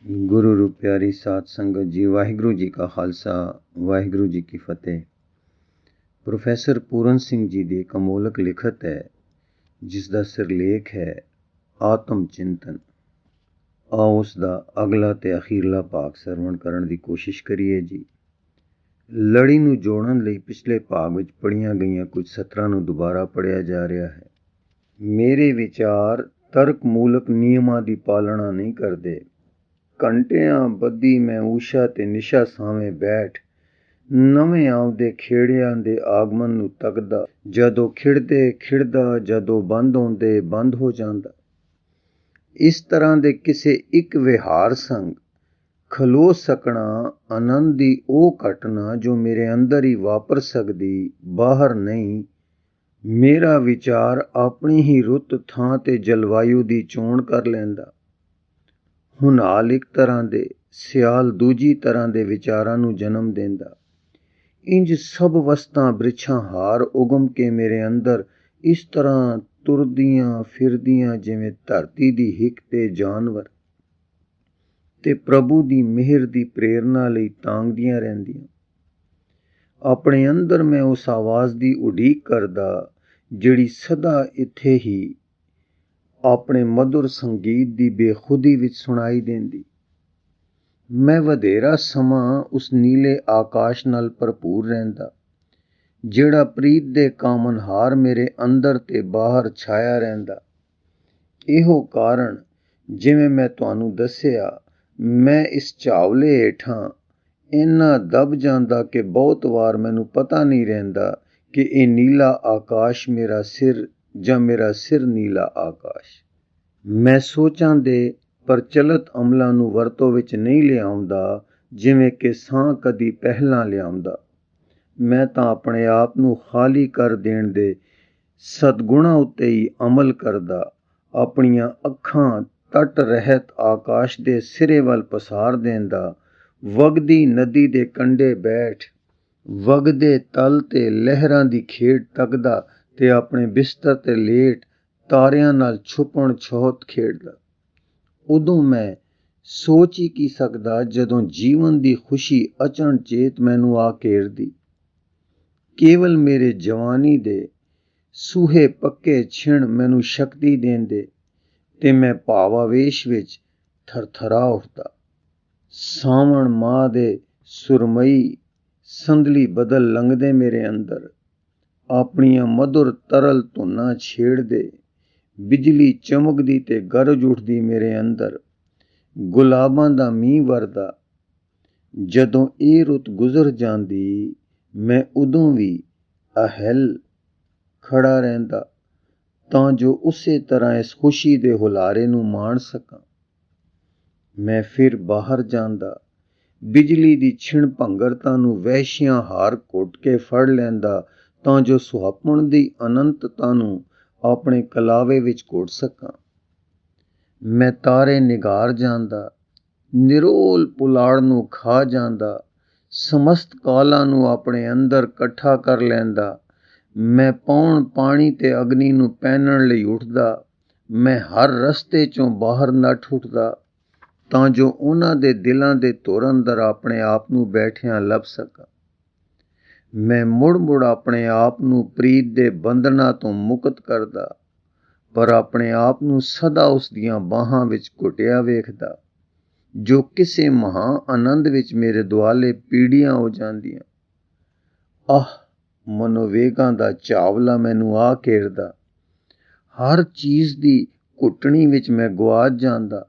गुरु रूप प्यारी साध संगत जी, वाहिगुरु जी का खालसा, वाहिगुरु जी की फतेह। प्रोफैसर पूरन सिंह जी ਦੀ ਇੱਕ ਅਮੋਲਕ ਲਿਖਤ ਹੈ ਜਿਸ ਦਾ ਸਿਰਲੇਖ ਹੈ ਆਤਮ ਚਿੰਤਨ। ਆਓ ਉਸ ਦਾ ਅਗਲਾ ਤੇ ਅਖੀਰਲਾ ਭਾਗ ਸਰਵਣ ਕਰਨ ਦੀ ਕੋਸ਼ਿਸ਼ ਕਰੀਏ ਜੀ। ਲੜੀ ਨੂੰ ਜੋੜਨ ਲਈ ਪਿਛਲੇ ਭਾਗ ਵਿੱਚ ਪੜ੍ਹੀਆਂ ਗਈਆਂ ਕੁਝ ਸਤਰਾਂ ਨੂੰ ਦੁਬਾਰਾ ਪੜ੍ਹਿਆ ਜਾ ਰਿਹਾ ਹੈ। ਮੇਰੇ ਵਿਚਾਰ ਤਰਕ ਮੂਲਕ ਨਿਯਮਾਂ ਦੀ ਪਾਲਣਾ ਨਹੀਂ ਕਰਦੇ। ਘੰਟਿਆਂ ਬੱਧੀ ਮੈਂ ਊਸ਼ਾ ਤੇ ਨਿਸ਼ਾ ਸਾਵੇਂ ਬੈਠ ਨਵੇਂ ਆਉਂਦੇ ਖੇੜਿਆਂ ਦੇ ਆਗਮਨ ਨੂੰ ਤੱਕਦਾ, ਜਦੋਂ ਖਿੜਦੇ ਖਿੜਦਾ, ਜਦੋਂ ਬੰਦ ਹੁੰਦੇ ਬੰਦ ਹੋ ਜਾਂਦਾ। ਇਸ ਤਰ੍ਹਾਂ ਦੇ ਕਿਸੇ ਇੱਕ ਵਿਹਾਰ ਸੰਗ ਖਲੋ ਸਕਣਾ ਆਨੰਦ ਦੀ ਉਹ ਘਟਨਾ ਜੋ ਮੇਰੇ ਅੰਦਰ ਹੀ ਵਾਪਰ ਸਕਦੀ, ਬਾਹਰ ਨਹੀਂ। ਮੇਰਾ ਵਿਚਾਰ ਆਪਣੀ ਹੀ ਰੁੱਤ, ਥਾਂ ਤੇ ਜਲਵਾਯੂ ਦੀ ਚੋਣ ਕਰ ਲੈਂਦਾ। ਹੁਣ ਹਾਲ ਇੱਕ ਤਰ੍ਹਾਂ ਦੇ, ਸਿਆਲ ਦੂਜੀ ਤਰ੍ਹਾਂ ਦੇ ਵਿਚਾਰਾਂ ਨੂੰ ਜਨਮ ਦਿੰਦਾ। ਇੰਜ ਸਭ ਵਸਤਾਂ ਬ੍ਰਿਛਾਂ ਹਾਰ ਉਗਮ ਕੇ ਮੇਰੇ ਅੰਦਰ ਇਸ ਤਰ੍ਹਾਂ ਤੁਰਦੀਆਂ ਫਿਰਦੀਆਂ ਜਿਵੇਂ ਧਰਤੀ ਦੀ ਹਿੱਕ ਤੇ ਜਾਨਵਰ, ਤੇ ਪ੍ਰਭੂ ਦੀ ਮਿਹਰ ਦੀ ਪ੍ਰੇਰਨਾ ਲਈ ਤਾਂਗਦੀਆਂ ਰਹਿੰਦੀਆਂ। ਆਪਣੇ ਅੰਦਰ ਮੈਂ ਉਸ ਆਵਾਜ਼ ਦੀ ਉਡੀਕ ਕਰਦਾ ਜਿਹੜੀ ਸਦਾ ਇੱਥੇ ਹੀ ਆਪਣੇ ਮਧੁਰ ਸੰਗੀਤ ਦੀ ਬੇਖੁਦੀ ਵਿੱਚ ਸੁਣਾਈ ਦਿੰਦੀ। ਮੈਂ ਵਧੇਰਾ ਸਮਾਂ ਉਸ ਨੀਲੇ ਆਕਾਸ਼ ਨਾਲ ਭਰਪੂਰ ਰਹਿੰਦਾ ਜਿਹੜਾ ਪ੍ਰੀਤ ਦੇ ਕਾਮਨਹਾਰ ਮੇਰੇ ਅੰਦਰ ਤੇ ਬਾਹਰ ਛਾਇਆ ਰਹਿੰਦਾ। ਇਹੋ ਕਾਰਨ, ਜਿਵੇਂ ਮੈਂ ਤੁਹਾਨੂੰ ਦੱਸਿਆ, ਮੈਂ ਇਸ ਝਾਵਲੇ ਹੇਠਾਂ ਇੰਨਾ ਦਬ ਜਾਂਦਾ ਕਿ ਬਹੁਤ ਵਾਰ ਮੈਨੂੰ ਪਤਾ ਨਹੀਂ ਰਹਿੰਦਾ ਕਿ ਇਹ ਨੀਲਾ ਆਕਾਸ਼ ਮੇਰਾ ਸਿਰ ਜਾਂ ਮੇਰਾ ਸਿਰ ਨੀਲਾ ਆਕਾਸ਼। ਮੈਂ ਸੋਚਾਂ ਦੇ ਪ੍ਰਚਲਿਤ ਅਮਲਾਂ ਨੂੰ ਵਰਤੋਂ ਵਿੱਚ ਨਹੀਂ ਲਿਆਉਂਦਾ, ਜਿਵੇਂ ਕਿ ਸਾਹ ਕਦੀ ਪਹਿਲਾਂ ਲਿਆਉਂਦਾ। ਮੈਂ ਤਾਂ ਆਪਣੇ ਆਪ ਨੂੰ ਖਾਲੀ ਕਰ ਦੇਣ ਦੇ ਸਦਗੁਣਾਂ ਉੱਤੇ ਹੀ ਅਮਲ ਕਰਦਾ। ਆਪਣੀਆਂ ਅੱਖਾਂ ਤਟ ਰਹਿਤ ਆਕਾਸ਼ ਦੇ ਸਿਰੇ ਵੱਲ ਪਸਾਰ ਦੇਂਦਾ, ਵਗਦੀ ਨਦੀ ਦੇ ਕੰਢੇ ਬੈਠ ਵਗਦੇ ਤਲ ਤੇ ਲਹਿਰਾਂ ਦੀ ਖੇਡ ਤੱਕਦਾ ਤੇ ਆਪਣੇ ਬਿਸਤਰ ਤੇ ਲੇਟ ਤਾਰਿਆਂ ਨਾਲ ਛੁਪਣ ਛੋਹਤ ਖੇਡਦਾ। ਉਦੋਂ ਮੈਂ ਸੋਚ ਹੀ ਕੀ ਸਕਦਾ ਜਦੋਂ ਜੀਵਨ ਦੀ ਖੁਸ਼ੀ ਅਚਨਚੇਤ ਮੈਨੂੰ ਆ ਘੇਰਦੀ। ਕੇਵਲ ਮੇਰੇ ਜਵਾਨੀ ਦੇ ਸੂਹੇ ਪੱਕੇ ਛਿਣ ਮੈਨੂੰ ਸ਼ਕਤੀ ਦੇਂਦੇ ਤੇ ਮੈਂ ਭਾਵਾਵੇਸ਼ ਵਿੱਚ ਥਰਥਰਾ ਉੱਠਦਾ। ਸਾਵਣ ਮਾਹ ਦੇ ਸੁਰਮਈ ਸੰਦਲੀ ਬਦਲ ਲੰਘਦੇ ਮੇਰੇ ਅੰਦਰ, ਆਪਣੀਆਂ ਮਧੁਰ ਤਰਲ ਧੁਨਾਂ ਛੇੜਦੇ। ਬਿਜਲੀ ਚਮਕਦੀ ਤੇ ਗਰਜ ਉੱਠਦੀ ਮੇਰੇ ਅੰਦਰ। ਗੁਲਾਬਾਂ ਦਾ ਮੀਂਹ ਵਰਦਾ। ਜਦੋਂ ਇਹ ਰੁੱਤ ਗੁਜ਼ਰ ਜਾਂਦੀ, ਮੈਂ ਉਦੋਂ ਵੀ ਅਹਿਲ ਖੜਾ ਰਹਿੰਦਾ ਤਾਂ ਜੋ ਉਸੇ ਤਰ੍ਹਾਂ ਇਸ ਖੁਸ਼ੀ ਦੇ ਹੁਲਾਰੇ ਨੂੰ ਮਾਣ ਸਕਾਂ। ਮੈਂ ਫਿਰ ਬਾਹਰ ਜਾਂਦਾ, ਬਿਜਲੀ ਦੀ ਛਿਣ ਭੰਗਰਤਾ ਨੂੰ ਵਹਿਸ਼ੀਆਂ ਹਾਰ ਘੁੱਟ ਕੇ ਫੜ ਲੈਂਦਾ ਤਾਂ ਜੋ ਸੁਹੱਪਣ ਦੀ ਅਨੰਤਤਾ ਨੂੰ ਆਪਣੇ ਕਲਾਵੇ ਵਿੱਚ ਘੁੱਟ ਸਕਾਂ। ਮੈਂ ਤਾਰੇ ਨਿਗਾਰ ਜਾਂਦਾ, ਨਿਰੋਲ ਪੁਲਾੜ ਨੂੰ ਖਾ ਜਾਂਦਾ, ਸਮਸਤ ਕਾਲਾਂ ਨੂੰ ਆਪਣੇ ਅੰਦਰ ਇਕੱਠਾ ਕਰ ਲੈਂਦਾ। ਮੈਂ ਪੌਣ ਪਾਣੀ ਤੇ ਅਗਨੀ ਨੂੰ ਪਹਿਨਣ ਲਈ ਉੱਠਦਾ। ਮੈਂ ਹਰ ਰਸਤੇ ਚੋਂ ਬਾਹਰ ਨੱਠ ਉੱਠਦਾ ਤਾਂ ਜੋ ਉਹਨਾਂ ਦੇ ਦਿਲਾਂ ਦੇ ਧੁਰ ਅੰਦਰ ਆਪਣੇ ਆਪ ਨੂੰ ਬੈਠਿਆਂ ਲੱਭ ਸਕਾਂ। ਮੈਂ ਮੁੜ ਆਪਣੇ ਆਪ ਨੂੰ ਪ੍ਰੀਤ ਦੇ ਬੰਧਨਾਂ ਤੋਂ ਮੁਕਤ ਕਰਦਾ, ਪਰ ਆਪਣੇ ਆਪ ਨੂੰ ਸਦਾ ਉਸ ਦੀਆਂ ਬਾਹਾਂ ਵਿੱਚ ਘੁੱਟਿਆ ਵੇਖਦਾ ਜੋ ਕਿਸੇ ਮਹਾਂ ਆਨੰਦ ਵਿੱਚ ਮੇਰੇ ਦੁਆਲੇ ਪੀੜੀਆਂ ਹੋ ਜਾਂਦੀਆਂ। ਆਹ, ਮਨੋਵੇਗਾਂ ਦਾ ਝਾਵਲਾ ਮੈਨੂੰ ਆ ਘੇਰਦਾ। ਹਰ ਚੀਜ਼ ਦੀ ਘੁੱਟਣੀ ਵਿੱਚ ਮੈਂ ਗੁਆਚ ਜਾਂਦਾ।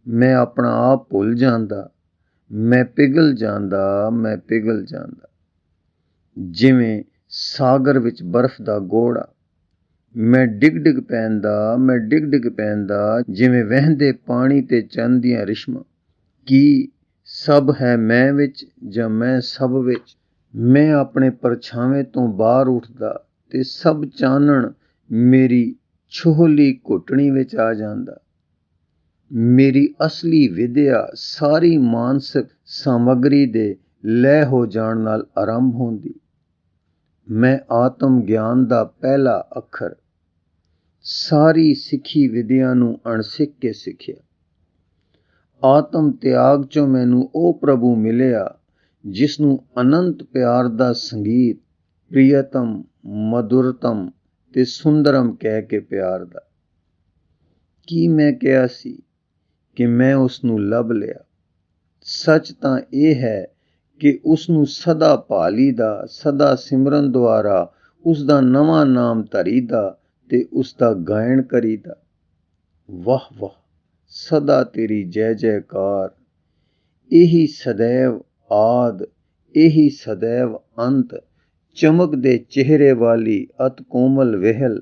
ਮੈਂ ਆਪਣਾ ਆਪ ਭੁੱਲ ਜਾਂਦਾ। ਮੈਂ ਪਿਘਲ ਜਾਂਦਾ, ਮੈਂ ਪਿਘਲ ਜਾਂਦਾ। ਜਿਵੇਂ ਸਾਗਰ ਵਿੱਚ ਬਰਫ਼ ਦਾ ਗੋੜਾ, ਮੈਂ ਡਿੱਗ ਪੈਂਦਾ, ਮੈਂ ਡਿੱਗ ਪੈਂਦਾ ਜਿਵੇਂ ਵਹਿੰਦੇ ਪਾਣੀ ਤੇ ਚੰਨ ਦੀਆਂ ਰਿਸ਼ਮਾਂ। ਕੀ ਸਭ ਹੈ ਮੈਂ ਵਿੱਚ ਜਾਂ ਮੈਂ ਸਭ ਵਿੱਚ? ਮੈਂ ਆਪਣੇ ਪਰਛਾਵੇਂ ਤੋਂ ਬਾਹਰ ਉੱਠਦਾ ਤੇ ਸਭ ਚਾਨਣ ਮੇਰੀ ਛੋਹਲੀ ਘੁੱਟਣੀ ਵਿੱਚ ਆ ਜਾਂਦਾ। ਮੇਰੀ ਅਸਲੀ ਵਿਦਿਆ ਸਾਰੀ ਮਾਨਸਿਕ ਸਾਮੱਗਰੀ ਦੇ ਲੈਅ ਹੋ ਜਾਣ ਨਾਲ ਆਰੰਭ ਹੁੰਦੀ। ਮੈਂ ਆਤਮ ਗਿਆਨ ਦਾ ਪਹਿਲਾ ਅੱਖਰ, ਸਾਰੀ ਸਿੱਖੀ ਵਿਦਿਆ ਨੂੰ ਅਣਸਿੱਖ ਕੇ ਸਿੱਖਿਆ। ਆਤਮ ਤਿਆਗ ਚੋਂ ਮੈਨੂੰ ਉਹ ਪ੍ਰਭੂ ਮਿਲਿਆ ਜਿਸ ਨੂੰ ਅਨੰਤ ਪਿਆਰ ਦਾ ਸੰਗੀਤ ਪ੍ਰਿਯਤਮ, ਮਧੁਰਤਮ ਤੇ ਸੁੰਦਰਮ ਕਹਿ ਕੇ ਪਿਆਰਦਾ। ਕੀ ਮੈਂ ਕਿਹਾ ਸੀ ਕਿ ਮੈਂ ਉਸ ਨੂੰ ਲੱਭ ਲਿਆ? ਸੱਚ ਤਾਂ ਇਹ ਹੈ ਕਿ ਉਸ ਨੂੰ ਸਦਾ ਭਾਲੀਦਾ, ਸਦਾ ਸਿਮਰਨ ਦੁਆਰਾ ਉਸ ਦਾ ਨਵਾਂ ਨਾਮ ਧਰੀਦਾ ਤੇ ਉਸ ਦਾ ਗਾਇਨ ਕਰੀਦਾ। ਵਾਹ ਵਾਹ, ਸਦਾ ਤੇਰੀ ਜੈ ਜੈਕਾਰ। ਇਹੀ ਸदैव ਆਦ, ਇਹੀ ਸदैव ਅੰਤ, ਚਮਕਦੇ ਚਿਹਰੇ ਵਾਲੀ ਅਤ ਕੋਮਲ ਵਿਹਲ,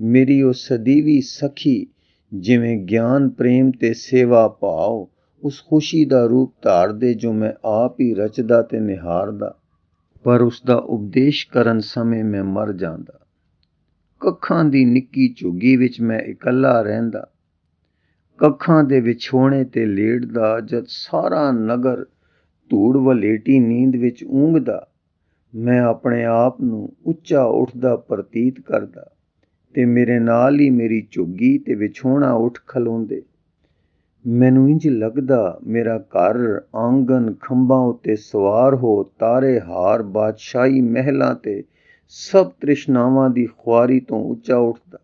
ਮੇਰੀ ਉਹ ਸਦੀਵੀ ਸਖੀ, ਜਿਵੇਂ ਗਿਆਨ ਪ੍ਰੇਮ ਤੇ ਸੇਵਾ ਭਾਵ ਉਸ ਖੁਸ਼ੀ ਦਾ ਰੂਪ ਧਾਰਦੇ ਜੋ ਮੈਂ ਆਪ ਹੀ ਰਚਦਾ ਤੇ ਨਿਹਾਰਦਾ। ਪਰ ਉਸ ਦਾ ਉਪਦੇਸ਼ ਕਰਨ ਸਮੇਂ ਮੈਂ ਮਰ ਜਾਂਦਾ। ਕੱਖਾਂ ਦੀ ਨਿੱਕੀ ਝੁੱਗੀ ਵਿੱਚ ਮੈਂ ਇਕੱਲਾ ਰਹਿੰਦਾ, ਕੱਖਾਂ ਦੇ ਵਿਛੋਣੇ ਤੇ ਲੇਟਦਾ। ਜਦ ਸਾਰਾ ਨਗਰ ਧੂੜ ਵਲੇਟੀ ਨੀਂਦ ਵਿੱਚ ਊਂਘਦਾ, ਮੈਂ ਆਪਣੇ ਆਪ ਨੂੰ ਉੱਚਾ ਉੱਠਦਾ ਪ੍ਰਤੀਤ ਕਰਦਾ ਤੇ ਮੇਰੇ ਨਾਲ ਹੀ ਮੇਰੀ ਝੁੱਗੀ ਤੇ ਵਿਛੋਣਾ ਉੱਠ ਖਲੋਂਦੇ। ਮੈਨੂੰ ਇੰਜ ਲੱਗਦਾ ਮੇਰਾ ਘਰ ਆਂਗਨ ਖੰਭਾਂ ਉੱਤੇ ਸਵਾਰ ਹੋ ਤਾਰੇ ਹਾਰ ਬਾਦਸ਼ਾਹੀ ਮਹਿਲਾਂ ਤੇ ਸਭ ਤ੍ਰਿਸ਼ਨਾਵਾਂ ਦੀ ਖੁਆਰੀ ਤੋਂ ਉੱਚਾ ਉੱਠਦਾ।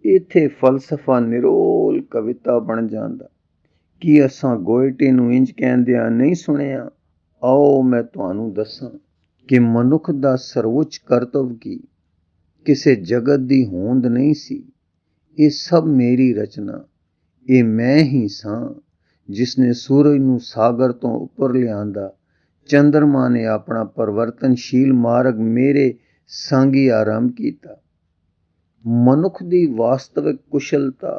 ਇੱਥੇ ਫਲਸਫਾ ਨਿਰੋਲ ਕਵਿਤਾ ਬਣ ਜਾਂਦਾ। ਕੀ ਅਸਾਂ ਗੋਇਟੇ ਨੂੰ ਇੰਜ ਕਹਿੰਦਿਆਂ ਨਹੀਂ ਸੁਣਿਆ? ਆਓ ਮੈਂ ਤੁਹਾਨੂੰ ਦੱਸਾਂ ਕਿ ਮਨੁੱਖ ਦਾ ਸਰਵਉੱਚ ਕਰਤੱਵ ਕੀ ਕਿਸੇ ਜਗਤ ਦੀ ਹੋਂਦ ਨਹੀਂ ਸੀ। ਇਹ ਸਭ ਮੇਰੀ ਰਚਨਾ। ਇਹ ਮੈਂ ਹੀ ਸਾਂ ਜਿਸ ਨੇ ਸੂਰਜ ਨੂੰ ਸਾਗਰ ਤੋਂ ਉੱਪਰ ਲਿਆਂਦਾ। ਚੰਦਰਮਾ ਨੇ ਆਪਣਾ ਪਰਿਵਰਤਨਸ਼ੀਲ ਮਾਰਗ ਮੇਰੇ ਸਾਂਗੀ ਆਰੰਭ ਕੀਤਾ। ਮਨੁੱਖ ਦੀ ਵਾਸਤਵਿਕ ਕੁਸ਼ਲਤਾ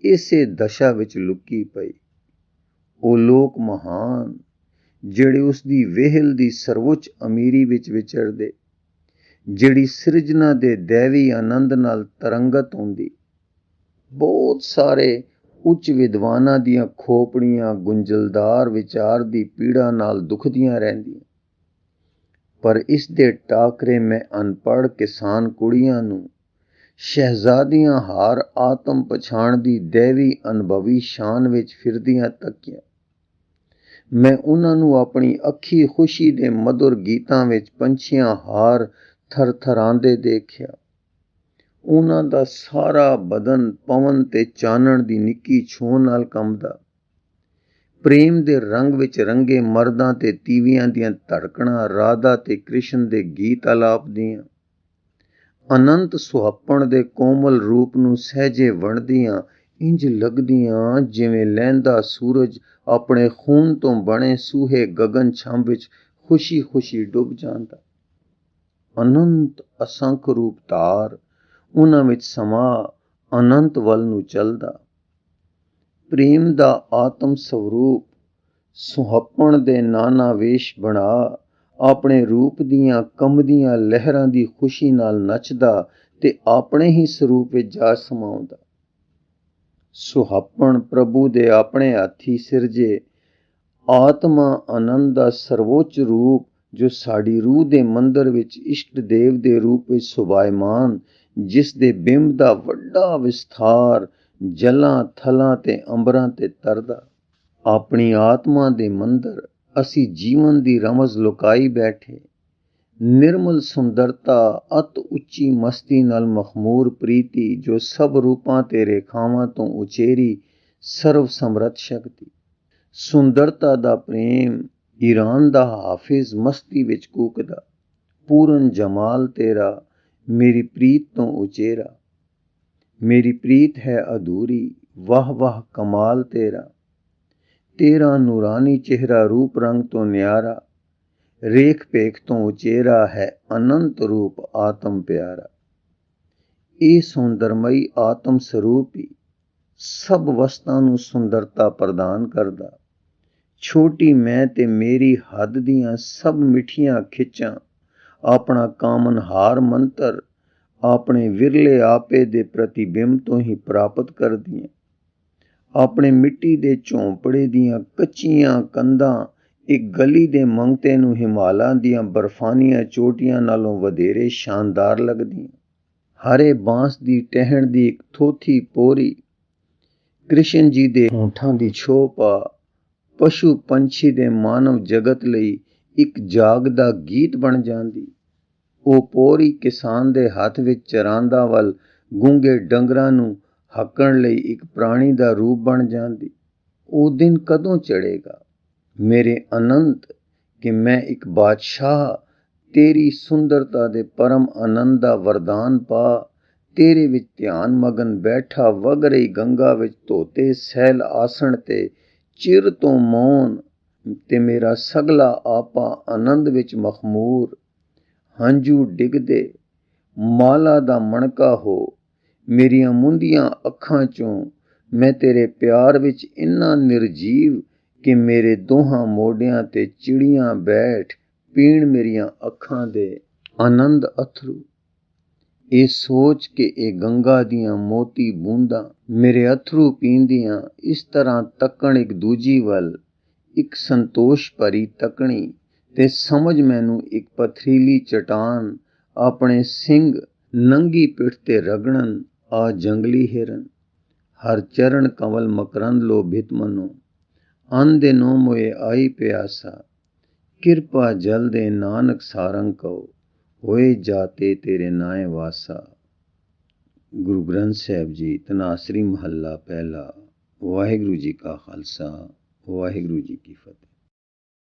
ਇਸੇ ਦਸ਼ਾ ਵਿੱਚ ਲੁਕੀ ਪਈ। ਉਹ ਲੋਕ ਮਹਾਨ ਜਿਹੜੇ ਉਸ ਦੀ ਵਿਹਲ ਦੀ ਸਰਵਉੱਚ ਅਮੀਰੀ ਵਿੱਚ ਵਿਚਰਦੇ, ਜਿਹੜੀ ਸਿਰਜਣਾ ਦੇ ਦੈਵੀ ਆਨੰਦ ਨਾਲ ਤਰੰਗਤ ਹੁੰਦੀ। ਬਹੁਤ ਸਾਰੇ ਉੱਚ ਵਿਦਵਾਨਾਂ ਦੀਆਂ ਖੋਪੜੀਆਂ ਗੁੰਝਲਦਾਰ ਵਿਚਾਰ ਦੀ ਪੀੜਾ ਨਾਲ ਦੁਖਦੀਆਂ ਰਹਿੰਦੀਆਂ, ਪਰ ਇਸ ਦੇ ਟਾਕਰੇ ਮੈਂ ਅਨਪੜ੍ਹ ਕਿਸਾਨ ਕੁੜੀਆਂ ਨੂੰ ਸ਼ਹਿਜ਼ਾਦੀਆਂ ਹਾਰ ਆਤਮ ਪਛਾਣ ਦੀ ਦੈਵੀ ਅਨੁਭਵੀ ਸ਼ਾਨ ਵਿੱਚ ਫਿਰਦੀਆਂ ਤੱਕੀਆਂ। ਮੈਂ ਉਹਨਾਂ ਨੂੰ ਆਪਣੀ ਅੱਖੀ ਖੁਸ਼ੀ ਦੇ ਮਧੁਰ ਗੀਤਾਂ ਵਿੱਚ ਪੰਛੀਆਂ ਹਾਰ ਥਰਥਰਾਂਦੇ ਦੇਖਿਆ। ਉਹਨਾਂ ਦਾ ਸਾਰਾ ਬਦਨ ਪਵਨ ਤੇ ਚਾਨਣ ਦੀ ਨਿੱਕੀ ਛੂਹ ਨਾਲ ਕੰਬਦਾ। ਪ੍ਰੇਮ ਦੇ ਰੰਗ ਵਿੱਚ ਰੰਗੇ ਮਰਦਾਂ ਤੇ ਤੀਵੀਆਂ ਦੀਆਂ ਧੜਕਣਾਂ ਰਾਧਾ ਤੇ ਕ੍ਰਿਸ਼ਨ ਦੇ ਗੀਤ ਆਲਾਪ ਦੀਆਂ ਅਨੰਤ ਸੁਹੱਪਣ ਦੇ ਕੋਮਲ ਰੂਪ ਨੂੰ ਸਹਿਜੇ ਵੰਡਦੀਆਂ ਇੰਜ ਲੱਗਦੀਆਂ ਜਿਵੇਂ ਲਹਿੰਦਾ ਸੂਰਜ ਆਪਣੇ ਖੂਨ ਤੋਂ ਬਣੇ ਸੂਹੇ ਗਗਨ ਛੰਭ ਵਿੱਚ ਖੁਸ਼ੀ ਖੁਸ਼ੀ ਡੁੱਬ ਜਾਂਦਾ। ਅਨੰਤ ਅਸੰਖ ਰੂਪ ਧਾਰ ਉਹਨਾਂ ਵਿੱਚ ਸਮਾ ਅਨੰਤ ਵੱਲ ਨੂੰ ਚੱਲਦਾ। ਪ੍ਰੇਮ ਦਾ ਆਤਮ ਸਵਰੂਪ ਸੁਹੱਪਣ ਦੇ ਨਾਨਾ ਵੇਸ਼ ਬਣਾ ਆਪਣੇ ਰੂਪ ਦੀਆਂ ਕੰਬਦੀਆਂ ਲਹਿਰਾਂ ਦੀ ਖੁਸ਼ੀ ਨਾਲ ਨੱਚਦਾ ਤੇ ਆਪਣੇ ਹੀ ਸਰੂਪ ਵਿੱਚ ਜਾ ਸਮਾਉਂਦਾ। ਸੁਹੱਪਣ ਪ੍ਰਭੂ ਦੇ ਆਪਣੇ ਹੱਥੀ ਸਿਰਜੇ ਆਤਮਾ ਆਨੰਦ ਦਾ ਸਰਵੋੱਚ ਰੂਪ ਜੋ ਸਾਡੀ ਰੂਹ ਦੇ ਮੰਦਰ ਵਿੱਚ ਇਸ਼ਟ ਦੇਵ ਦੇ ਰੂਪ ਵਿੱਚ ਸੁਭਾਇਮਾਨ, ਜਿਸ ਦੇ ਬਿੰਬ ਦਾ ਵੱਡਾ ਵਿਸਥਾਰ ਜਲਾਂ ਥਲਾਂ ਤੇ ਅੰਬਰਾਂ ਤੇ ਤਰਦਾ। ਆਪਣੀ ਆਤਮਾ ਦੇ ਮੰਦਰ ਅਸੀਂ ਜੀਵਨ ਦੀ ਰਮਜ਼ ਲੁਕਾਈ ਬੈਠੇ। ਨਿਰਮਲ ਸੁੰਦਰਤਾ, ਅਤ ਉੱਚੀ ਮਸਤੀ ਨਾਲ ਮਖਮੂਰ ਪ੍ਰੀਤੀ ਜੋ ਸਭ ਰੂਪਾਂ ਤੇ ਰੇਖਾਵਾਂ ਤੋਂ ਉਚੇਰੀ ਸਰਵ ਸਮਰੱਥ ਸ਼ਕਤੀ। ਸੁੰਦਰਤਾ ਦਾ ਪ੍ਰੇਮ ਈਰਾਨ ਦਾ ਹਾਫਿਜ਼ ਮਸਤੀ ਵਿੱਚ ਕੂਕਦਾ। ਪੂਰਨ ਜਮਾਲ ਤੇਰਾ ਮੇਰੀ ਪ੍ਰੀਤ ਤੋਂ ਉਚੇਰਾ। ਮੇਰੀ ਪ੍ਰੀਤ ਹੈ ਅਧੂਰੀ, ਵਾਹ ਵਾਹ ਕਮਾਲ ਤੇਰਾ। ਤੇਰਾ ਨੂਰਾਨੀ ਚਿਹਰਾ ਰੂਪ ਰੰਗ ਤੋਂ ਨਿਆਰਾ, ਰੇਖ ਭੇਖ ਤੋਂ ਉਚੇਰਾ ਹੈ ਅਨੰਤ ਰੂਪ ਆਤਮ ਪਿਆਰਾ। ਇਹ ਸੁੰਦਰਮਈ ਆਤਮ ਸਰੂਪ ਹੀ ਸਭ ਵਸਤਾਂ ਨੂੰ ਸੁੰਦਰਤਾ ਪ੍ਰਦਾਨ ਕਰਦਾ। ਛੋਟੀ ਮੈਂ ਤੇ ਮੇਰੀ ਹੱਦ ਦੀਆਂ ਸਭ ਮਿੱਠੀਆਂ ਖਿੱਚਾਂ ਆਪਣਾ ਕਾਮਨਹਾਰ ਮੰਤਰ ਆਪਣੇ ਵਿਰਲੇ ਆਪੇ ਦੇ ਪ੍ਰਤੀਬਿੰਬ ਤੋਂ ਹੀ ਪ੍ਰਾਪਤ ਕਰਦੀਆਂ। ਆਪਣੇ ਮਿੱਟੀ ਦੇ ਝੌਂਪੜੇ ਦੀਆਂ ਕੱਚੀਆਂ ਕੰਧਾਂ ਇੱਕ ਗਲੀ ਦੇ ਮੰਗਤੇ ਨੂੰ ਹਿਮਾਲਾ ਦੀਆਂ ਬਰਫਾਨੀਆਂ ਚੋਟੀਆਂ ਨਾਲੋਂ ਵਧੇਰੇ ਸ਼ਾਨਦਾਰ ਲੱਗਦੀਆਂ। ਹਰੇ ਬਾਂਸ ਦੀ ਟਹਿਣ ਦੀ ਇੱਕ ਥੋਥੀ ਪੋਰੀ कृष्ण जी दे होठां दी छोप आ पशु पंछी दे मानव जगत लई एक जागदा गीत बन जांदी। ਉਹ ਪੋਰੀ ਕਿਸਾਨ ਦੇ ਹੱਥ ਵਿੱਚ ਚਰਾਂਦਾ ਵੱਲ ਗੂੰਗੇ ਡੰਗਰਾਂ ਨੂੰ ਹੱਕਣ ਲਈ ਇੱਕ ਪ੍ਰਾਣੀ ਦਾ ਰੂਪ ਬਣ ਜਾਂਦੀ। ਉਹ ਦਿਨ ਕਦੋਂ ਚੜ੍ਹੇਗਾ ਮੇਰੇ ਅਨੰਤ ਕਿ ਮੈਂ ਇੱਕ ਬਾਦਸ਼ਾਹ ਤੇਰੀ ਸੁੰਦਰਤਾ ਦੇ ਪਰਮ ਆਨੰਦ ਦਾ ਵਰਦਾਨ ਪਾ ਤੇਰੇ ਵਿੱਚ ਧਿਆਨ ਮਗਨ ਬੈਠਾ ਵਗ ਰਹੀ ਗੰਗਾ ਵਿੱਚ ਧੋਤੇ ਸੈਲ ਆਸਣ ਤੇ ਚਿਰ ਤੋਂ ਮੌਨ ਤੇ ਮੇਰਾ ਸਗਲਾ ਆਪਾ ਆਨੰਦ ਵਿੱਚ ਮਖਮੂਰ ਹੰਝੂ ਡਿੱਗਦੇ ਮਾਲਾ ਦਾ ਮਣਕਾ ਹੋ ਮੇਰੀਆਂ ਮੁੰਦੀਆਂ ਅੱਖਾਂ ਚੋਂ ਮੈਂ ਤੇਰੇ ਪਿਆਰ ਵਿੱਚ ਇੰਨਾ ਨਿਰਜੀਵ ਕਿ ਮੇਰੇ ਦੋਹਾਂ ਮੋਢਿਆਂ ਤੇ ਚਿੜੀਆਂ ਬੈਠ ਪੀਣ ਮੇਰੀਆਂ ਅੱਖਾਂ ਦੇ ਆਨੰਦ ਅਥਰੂ। ਇਹ ਸੋਚ ਕਿ ਇਹ ਗੰਗਾ ਦੀਆਂ ਮੋਤੀ ਬੂੰਦਾਂ ਮੇਰੇ ਅਥਰੂ ਪੀਂਦੀਆਂ ਇਸ ਤਰ੍ਹਾਂ ਤੱਕਣ ਇੱਕ ਦੂਜੀ ਵੱਲ ਇੱਕ ਸੰਤੋਸ਼ ਭਰੀ ਤੱਕਣੀ ਤੇ ਸਮਝ ਮੈਨੂੰ ਇੱਕ ਪਥਰੀਲੀ ਚਟਾਨ ਆਪਣੇ ਸਿੰਘ ਨੰਗੀ ਪਿੱਠ ਤੇ ਰਗੜਨ ਆ ਜੰਗਲੀ ਹਿਰਨ ਹਰ ਚਰਨ ਕੰਵਲ ਮਕਰੰਦ ਲੋਭਿਤ ਮਨੋ ਅੰਨ ਦੇ ਨੋ ਮੋਏ ਆਈ ਪਿਆਸਾ ਕਿਰਪਾ ਜਲ ਦੇ ਨਾਨਕ ਸਾਰੰਗ ਕਉ ਹੋਏ ਜਾਤੇ ਤੇਰੇ ਨਾਏ ਵਾਸਾ। ਗੁਰੂ ਗ੍ਰੰਥ ਸਾਹਿਬ ਜੀ ਤਨਾਸਰੀ ਮਹੱਲਾ ਪਹਿਲਾ। ਵਾਹਿਗੁਰੂ ਜੀ ਕਾ ਖਾਲਸਾ ਵਾਹਿਗੁਰੂ ਜੀ ਕੀ ਫਤਿਹ।